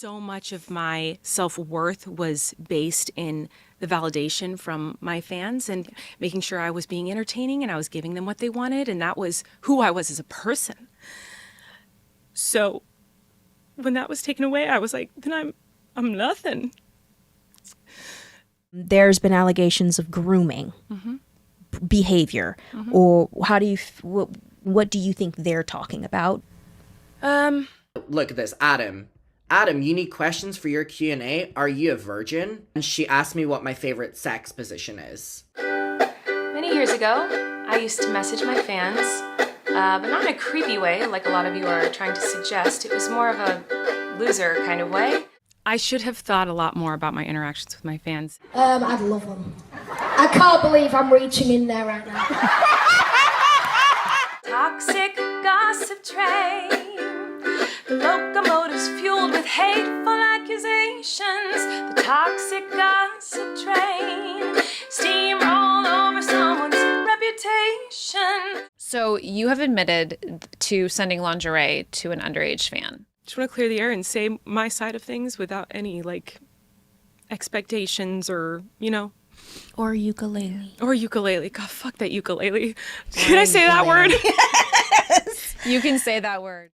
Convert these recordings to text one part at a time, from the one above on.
So much of my self-worth was based in the validation from my fans and making sure I was being entertaining and I was giving them what they wanted, and that was who I was as a person. So when that was taken away, I was like, then I'm nothing. There's been allegations of grooming behavior, or how do you what do you think they're talking about? Look at this, Adam, you need questions for your Q&A. Are you a virgin? And she asked me what my favorite sex position is. Many years ago, I used to message my fans, but not in a creepy way like a lot of you are trying to suggest. It was more of a loser kind of way. I should have thought a lot more about my interactions with my fans. I'd love them. I can't believe I'm reaching in there right now. Toxic gossip train, the locomotive's fueled with hateful accusations. The toxic gossip train, steamroll over someone's reputation. So you have admitted to sending lingerie to an underage fan. Just want to clear the air and say my side of things without any, expectations or, Or ukulele. Or ukulele. God, fuck that ukulele. Can I say that word? Yes. You can say that word.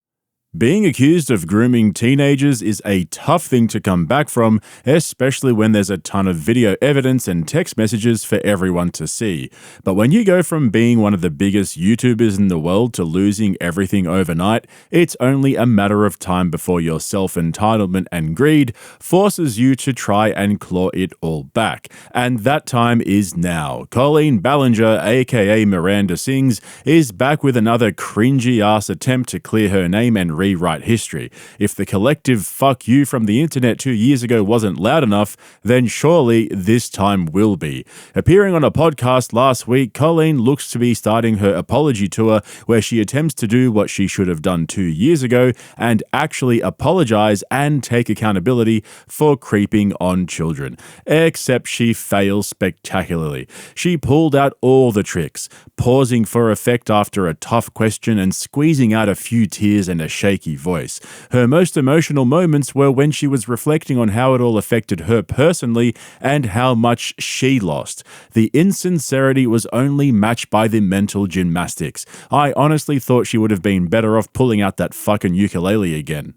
Being accused of grooming teenagers is a tough thing to come back from, especially when there's a ton of video evidence and text messages for everyone to see. But when you go from being one of the biggest YouTubers in the world to losing everything overnight, it's only a matter of time before your self-entitlement and greed forces you to try and claw it all back. And that time is now. Colleen Ballinger, aka Miranda Sings, is back with another cringy-ass attempt to clear her name and rewrite history. If the collective fuck you from the internet 2 years ago wasn't loud enough, then surely this time will be. Appearing on a podcast last week, Colleen looks to be starting her apology tour where she attempts to do what she should have done 2 years ago and actually apologize and take accountability for creeping on children. Except she fails spectacularly. She pulled out all the tricks, pausing for effect after a tough question and squeezing out a few tears and a shaky voice. Her most emotional moments were when she was reflecting on how it all affected her personally and how much she lost. The insincerity was only matched by the mental gymnastics. I honestly thought she would have been better off pulling out that fucking ukulele again.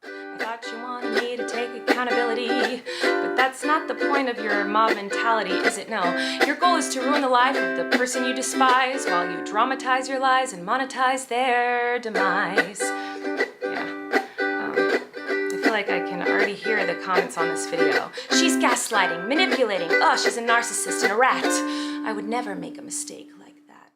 I thought you wanted me to take accountability, but that's not the point of your mob mentality, is it? No. Your goal is to ruin the life of the person you despise while you dramatize your lies and monetize their demise. I feel like I can already hear the comments on this video. She's gaslighting, manipulating. Oh, she's a narcissist and a rat. I would never make a mistake like that.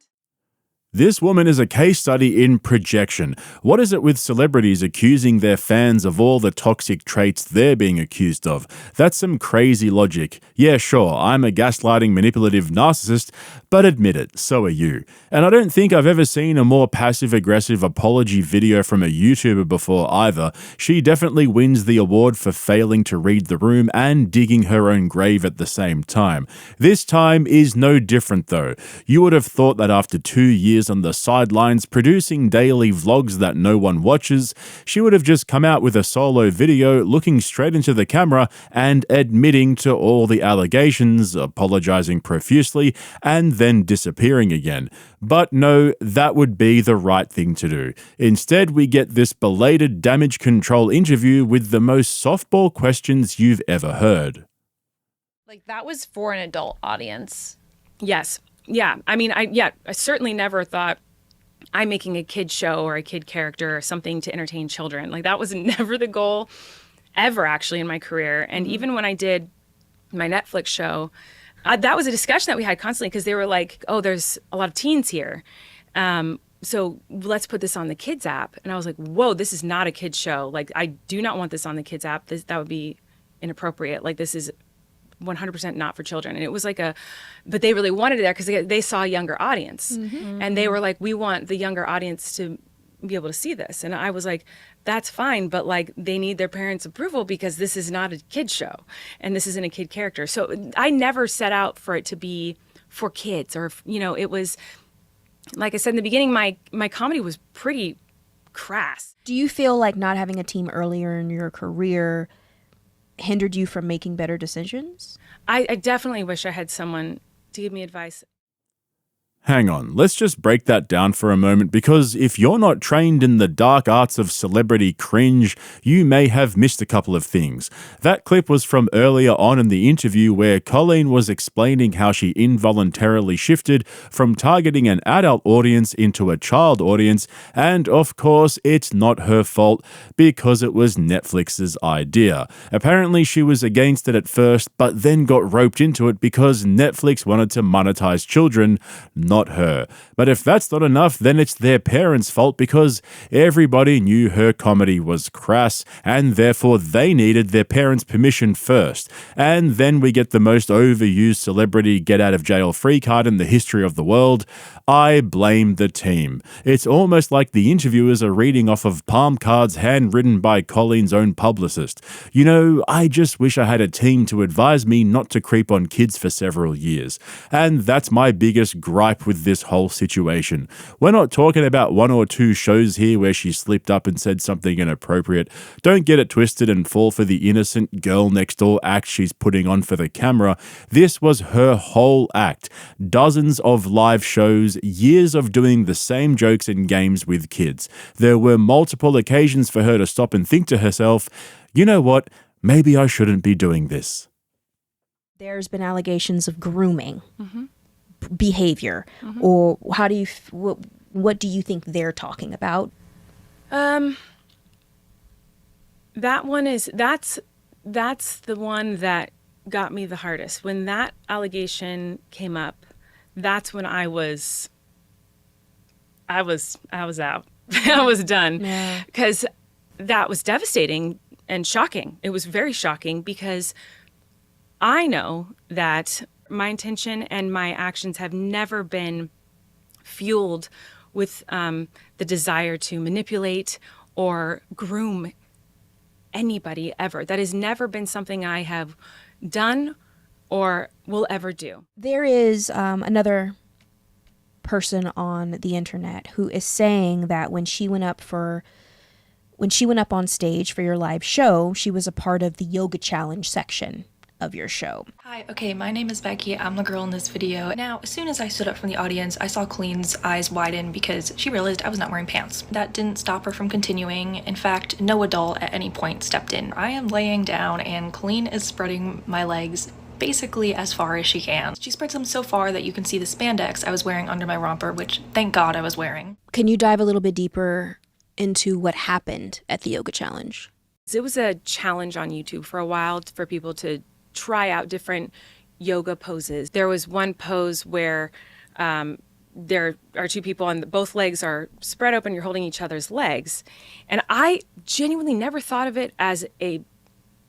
This woman is a case study in projection. What is it with celebrities accusing their fans of all the toxic traits they're being accused of? That's some crazy logic. Yeah, sure, I'm a gaslighting, manipulative narcissist, but admit it, so are you. And I don't think I've ever seen a more passive-aggressive apology video from a YouTuber before either. She definitely wins the award for failing to read the room and digging her own grave at the same time. This time is no different though. You would have thought that after 2 years on the sidelines producing daily vlogs that no one watches, she would have just come out with a solo video looking straight into the camera and admitting to all the allegations, apologizing profusely, and then disappearing again. But no, that would be the right thing to do. Instead, we get this belated damage control interview with the most softball questions you've ever heard. That was for an adult audience. Yes. Yeah. I mean, I certainly never thought I'm making a kid show or a kid character or something to entertain children. That was never the goal ever, actually, in my career. And even when I did my Netflix show, that was a discussion that we had constantly because they were like, oh, there's a lot of teens here. So let's put this on the kids app. And I was like, whoa, this is not a kids show. I do not want this on the kids app. That would be inappropriate. This is 100% not for children. And it was but they really wanted it there because they saw a younger audience. Mm-hmm. And they were like, we want the younger audience to be able to see this. And I was like, that's fine, but they need their parents' approval because this is not a kid show and this isn't a kid character. So I never set out for it to be for kids or, it was, like I said in the beginning, my comedy was pretty crass. Do you feel like not having a team earlier in your career hindered you from making better decisions? I definitely wish I had someone to give me advice. Hang on, let's just break that down for a moment, because if you're not trained in the dark arts of celebrity cringe, you may have missed a couple of things. That clip was from earlier on in the interview where Colleen was explaining how she involuntarily shifted from targeting an adult audience into a child audience, and of course, it's not her fault because it was Netflix's idea. Apparently, she was against it at first, but then got roped into it because Netflix wanted to monetize children, not her. But if that's not enough, then it's their parents' fault because everybody knew her comedy was crass and therefore they needed their parents' permission first. And then we get the most overused celebrity get out of jail free card in the history of the world. I blame the team. It's almost like the interviewers are reading off of palm cards handwritten by Colleen's own publicist. You know, I just wish I had a team to advise me not to creep on kids for several years. And that's my biggest gripe with this whole situation. We're not talking about one or two shows here where she slipped up and said something inappropriate. Don't get it twisted and fall for the innocent girl next door act she's putting on for the camera. This was her whole act. Dozens of live shows, years of doing the same jokes and games with kids. There were multiple occasions for her to stop and think to herself, you know what, maybe I shouldn't be doing this. There's been allegations of grooming behavior, or how do you what do you think they're talking about? That one is that's the one that got me the hardest. When that allegation came up, that's when I was out. I was done. Because that was devastating and shocking. It was very shocking because I know that my intention and my actions have never been fueled with the desire to manipulate or groom anybody ever. That has never been something I have done or will ever do. There is another person on the internet who is saying that when she went up on stage for your live show, she was a part of the yoga challenge section of your show. Hi, okay, my name is Becky. I'm the girl in this video. Now, as soon as I stood up from the audience, I saw Colleen's eyes widen because she realized I was not wearing pants. That didn't stop her from continuing. In fact, no adult at any point stepped in. I am laying down and Colleen is spreading my legs basically as far as she can. She spreads them so far that you can see the spandex I was wearing under my romper, which thank God I was wearing. Can you dive a little bit deeper into what happened at the yoga challenge? It was a challenge on YouTube for a while for people to try out different yoga poses. There was one pose where there are two people and both legs are spread open, you're holding each other's legs. And I genuinely never thought of it as a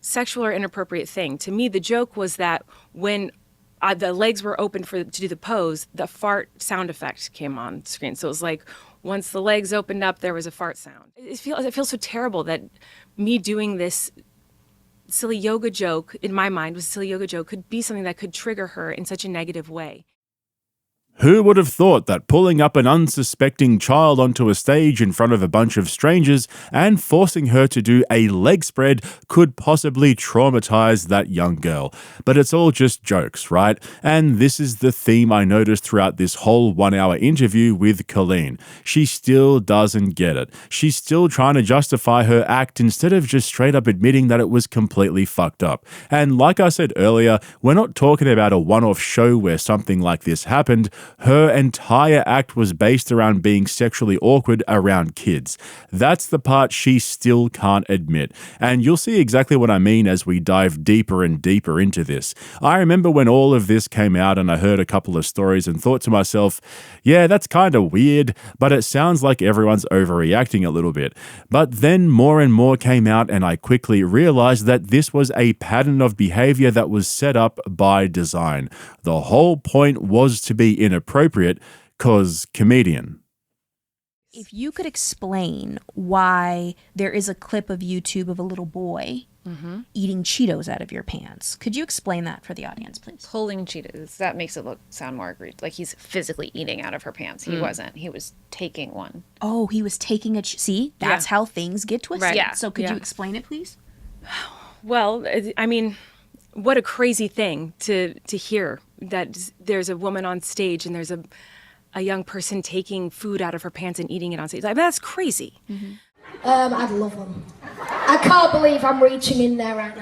sexual or inappropriate thing. To me, the joke was that when the legs were open to do the pose, the fart sound effect came on screen. So it was like, once the legs opened up, there was a fart sound. It feels so terrible that me doing this silly yoga joke, in my mind, was a silly yoga joke, could be something that could trigger her in such a negative way. Who would have thought that pulling up an unsuspecting child onto a stage in front of a bunch of strangers and forcing her to do a leg spread could possibly traumatize that young girl? But it's all just jokes, right? And this is the theme I noticed throughout this whole 1 hour interview with Colleen. She still doesn't get it. She's still trying to justify her act instead of just straight up admitting that it was completely fucked up. And like I said earlier, we're not talking about a one-off show where something like this happened. Her entire act was based around being sexually awkward around kids. That's the part she still can't admit. And you'll see exactly what I mean as we dive deeper and deeper into this. I remember when all of this came out and I heard a couple of stories and thought to myself, yeah, that's kind of weird, but it sounds like everyone's overreacting a little bit. But then more and more came out and I quickly realized that this was a pattern of behavior that was set up by design. The whole point was to be inappropriate, cause comedian. If you could explain why there is a clip of YouTube of a little boy eating Cheetos out of your pants, could you explain that for the audience, please? Pulling Cheetos. That makes it sound more egregious. Like he's physically eating out of her pants. He wasn't. He was taking one. Oh, he was taking a... See, that's how things get twisted. Right. Yeah. So could you explain it, please? Well, I mean, what a crazy thing to hear, that there's a woman on stage and there's a young person taking food out of her pants and eating it on stage. I mean, that's crazy. I'd love them. I can't believe I'm reaching in there right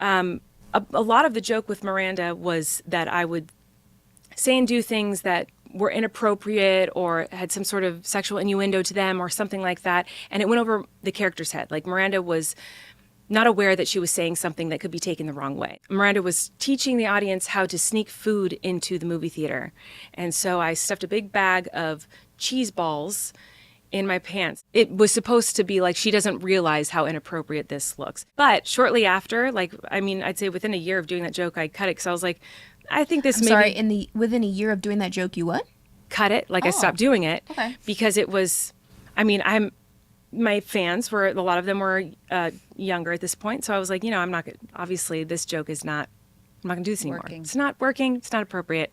now. A lot of the joke with Miranda was that I would say and do things that were inappropriate or had some sort of sexual innuendo to them or something like that, and it went over the character's head. Like, Miranda was not aware that she was saying something that could be taken the wrong way. Miranda was teaching the audience how to sneak food into the movie theater. And so I stuffed a big bag of cheese balls in my pants. It was supposed to be like, she doesn't realize how inappropriate this looks. But shortly after, like, I mean, I'd say within a year of doing that joke, I cut it because I was like, I think this within a year of doing that joke, you what? Cut it. Like, I stopped doing it because it was, I mean, my fans were, a lot of them were younger at this point. So I was like, you know, I'm not going to, obviously this joke is not, I'm not going to do this anymore. It's not working. It's not appropriate.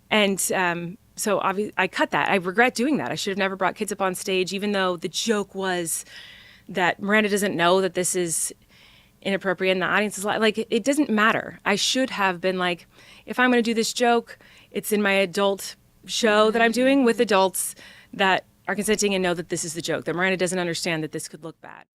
And so obviously I cut that. I regret doing that. I should have never brought kids up on stage, even though the joke was that Miranda doesn't know that this is inappropriate and the audience is like, it doesn't matter. I should have been like, if I'm going to do this joke, it's in my adult show that I'm doing with adults that are consenting and know that this is the joke, that Miranda doesn't understand that this could look bad.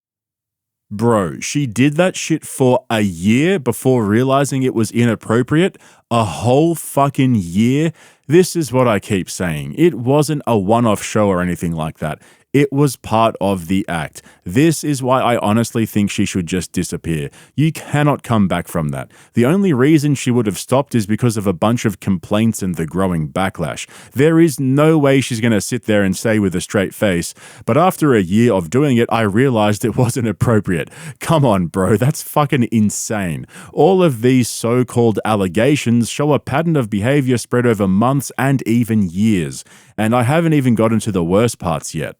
Bro, she did that shit for a year before realizing it was inappropriate? A whole fucking year? This is what I keep saying. It wasn't a one-off show or anything like that. It was part of the act. This is why I honestly think she should just disappear. You cannot come back from that. The only reason she would have stopped is because of a bunch of complaints and the growing backlash. There is no way she's going to sit there and say with a straight face, but after a year of doing it, I realized it wasn't appropriate. Come on, bro, that's fucking insane. All of these so-called allegations show a pattern of behavior spread over months and even years. And I haven't even gotten to the worst parts yet.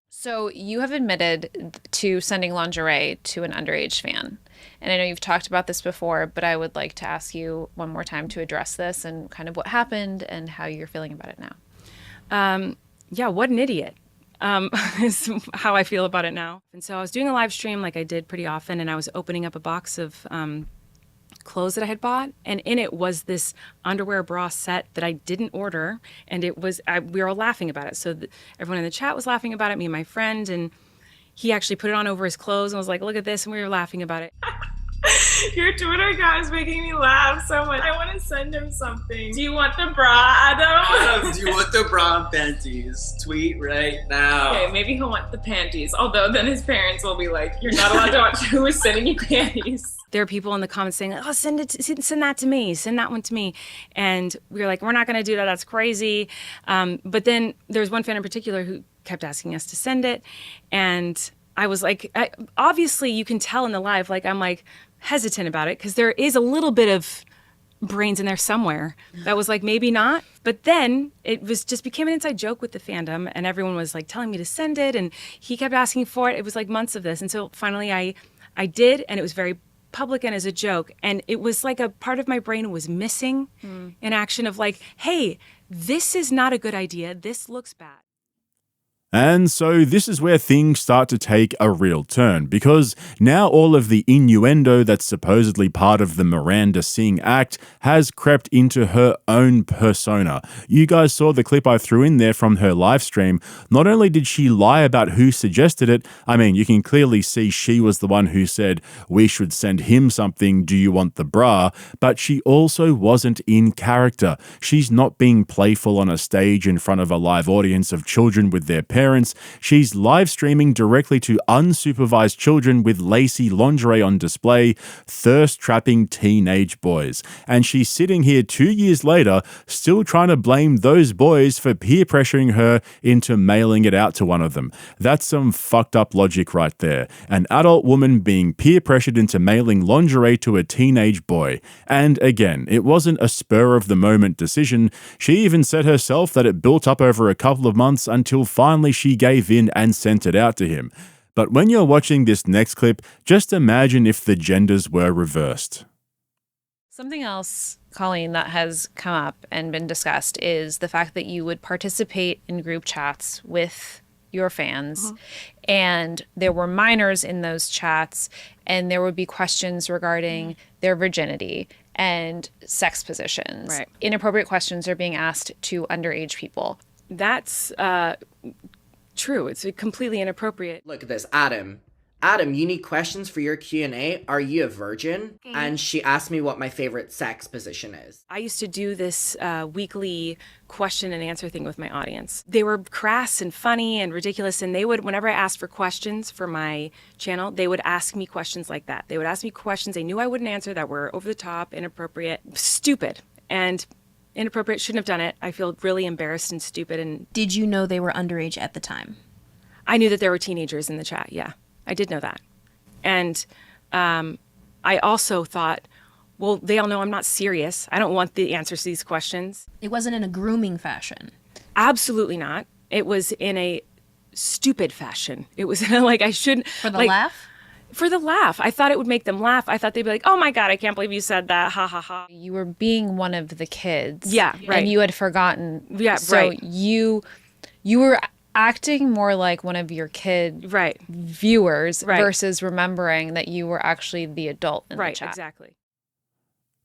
So you have admitted to sending lingerie to an underage fan. And I know you've talked about this before, but I would like to ask you one more time to address this and kind of what happened and how you're feeling about it now. Yeah, what an idiot. Is how I feel about it now. And so I was doing a live stream like I did pretty often, and I was opening up a box of clothes that I had bought, and in it was this underwear bra set that I didn't order, and it was we were all laughing about it. So everyone in the chat was laughing about it, me and my friend, and he actually put it on over his clothes and was like, look at this, and we were laughing about it. Your Twitter account is making me laugh so much. I want to send him something. Do you want the bra, Adam? Do you want the bra and panties? Tweet right now. Okay, maybe he'll want the panties. Although then his parents will be like, you're not allowed to watch who is sending you panties. There are people in the comments saying, oh, send that to me. Send that one to me. And we were like, we're not going to do that. That's crazy. But then there's one fan in particular who kept asking us to send it. And I was like, obviously you can tell in the live, like I'm like hesitant about it because there is a little bit of brains in there somewhere that was like, maybe not. But then it was just became an inside joke with the fandom, and everyone was like telling me to send it, and he kept asking for it. It was like months of this. And so finally I did, and it was very public and as a joke. And it was like a part of my brain was missing in action of like, hey, this is not a good idea. This looks bad. And so this is where things start to take a real turn, because now all of the innuendo that's supposedly part of the Miranda Singh act has crept into her own persona. You guys saw the clip I threw in there from her live stream. Not only did she lie about who suggested it, I mean, you can clearly see she was the one who said, we should send him something, do you want the bra? But she also wasn't in character. She's not being playful on a stage in front of a live audience of children with their parents. parents, she's live streaming directly to unsupervised children with lacy lingerie on display, thirst-trapping teenage boys. And she's sitting here 2 years later, still trying to blame those boys for peer pressuring her into mailing it out to one of them. That's some fucked up logic right there. An adult woman being peer pressured into mailing lingerie to a teenage boy. And again, it wasn't a spur of the moment decision. She even said herself that it built up over a couple of months until finally she gave in and sent it out to him. But when you're watching this next clip, just imagine if the genders were reversed. Something else, Colleen, that has come up and been discussed is the fact that you would participate in group chats with your fans, and there were minors in those chats, and there would be questions regarding their virginity and sex positions. Right. Inappropriate questions are being asked to underage people. That's true. It's completely inappropriate. Look at this, Adam. Adam, you need questions for your Q&A. Are you a virgin? And she asked me what my favorite sex position is. I used to do this weekly question and answer thing with my audience. They were crass and funny and ridiculous, and they would, whenever I asked for questions for my channel, they would ask me questions like that. They would ask me questions they knew I wouldn't answer that were over the top, inappropriate, stupid, and inappropriate. Shouldn't have done it. I feel really embarrassed and stupid. And Did you know they were underage at the time? I knew that there were teenagers in the chat. Yeah, I did know that. And I also thought, well, they all know I'm not serious. I don't want the answers to these questions. It wasn't in a grooming fashion. Absolutely not. It was in a stupid fashion. It was like I shouldn't. For the like, laugh? For the laugh. I thought it would make them laugh. I thought they'd be like, oh my God, I can't believe you said that. Ha ha ha. You were being one of the kids. Yeah, right. And you had forgotten. Yeah, so right. You were acting more like one of your kid viewers versus remembering that you were actually the adult in the chat. Right, exactly.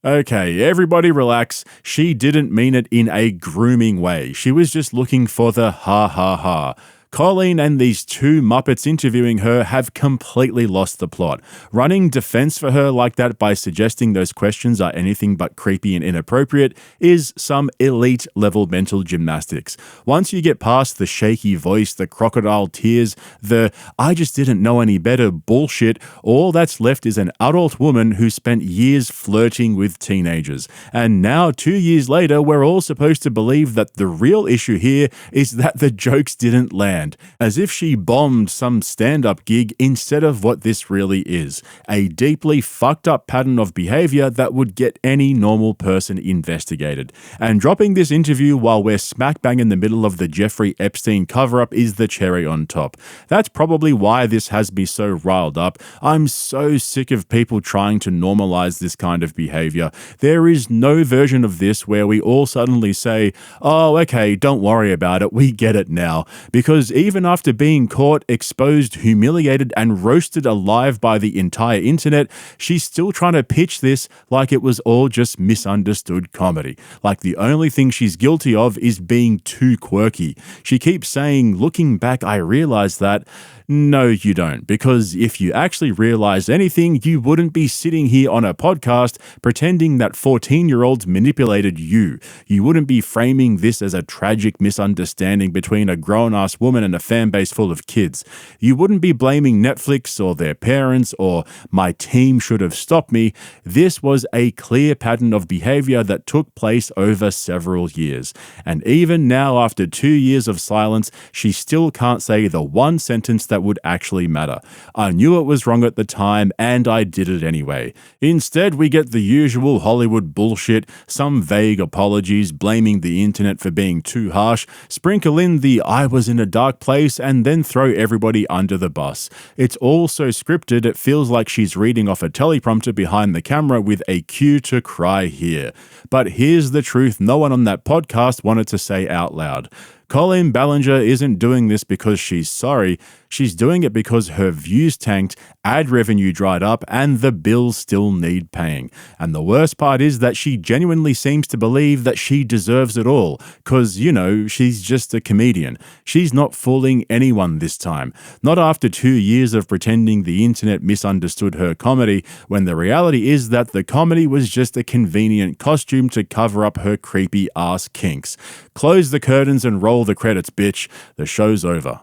Okay, everybody relax. She didn't mean it in a grooming way. She was just looking for the ha ha ha. Colleen and these two Muppets interviewing her have completely lost the plot. Running defense for her like that by suggesting those questions are anything but creepy and inappropriate is some elite level mental gymnastics. Once you get past the shaky voice, the crocodile tears, the I just didn't know any better bullshit, all that's left is an adult woman who spent years flirting with teenagers. And now 2 years later, we're all supposed to believe that the real issue here is that the jokes didn't land. As if she bombed some stand-up gig instead of what this really is, a deeply fucked up pattern of behavior that would get any normal person investigated. And dropping this interview while we're smack bang in the middle of the Jeffrey Epstein cover-up is the cherry on top. That's probably why this has me so riled up. I'm so sick of people trying to normalize this kind of behavior. There is no version of this where we all suddenly say, oh, okay, don't worry about it, we get it now. Because even after being caught, exposed, humiliated, and roasted alive by the entire internet, she's still trying to pitch this like it was all just misunderstood comedy. Like the only thing she's guilty of is being too quirky. She keeps saying, looking back, I realized that. No, you don't, because if you actually realized anything, you wouldn't be sitting here on a podcast pretending that 14-year-olds manipulated you. You wouldn't be framing this as a tragic misunderstanding between a grown-ass woman and a fan base full of kids. You wouldn't be blaming Netflix or their parents or my team should have stopped me. This was a clear pattern of behavior that took place over several years. And even now, after 2 years of silence, she still can't say the one sentence that would actually matter. I knew it was wrong at the time, and I did it anyway. Instead, we get the usual Hollywood bullshit, some vague apologies, blaming the internet for being too harsh, sprinkle in the I was in a dark place, and then throw everybody under the bus. It's all so scripted, it feels like she's reading off a teleprompter behind the camera with a cue to cry here. But here's the truth no one on that podcast wanted to say out loud. Colleen Ballinger isn't doing this because she's sorry. She's doing it because her views tanked, ad revenue dried up, and the bills still need paying. And the worst part is that she genuinely seems to believe that she deserves it all, because, you know, she's just a comedian. She's not fooling anyone this time. Not after 2 years of pretending the internet misunderstood her comedy, when the reality is that the comedy was just a convenient costume to cover up her creepy ass kinks. Close the curtains and roll the credits, bitch. The show's over.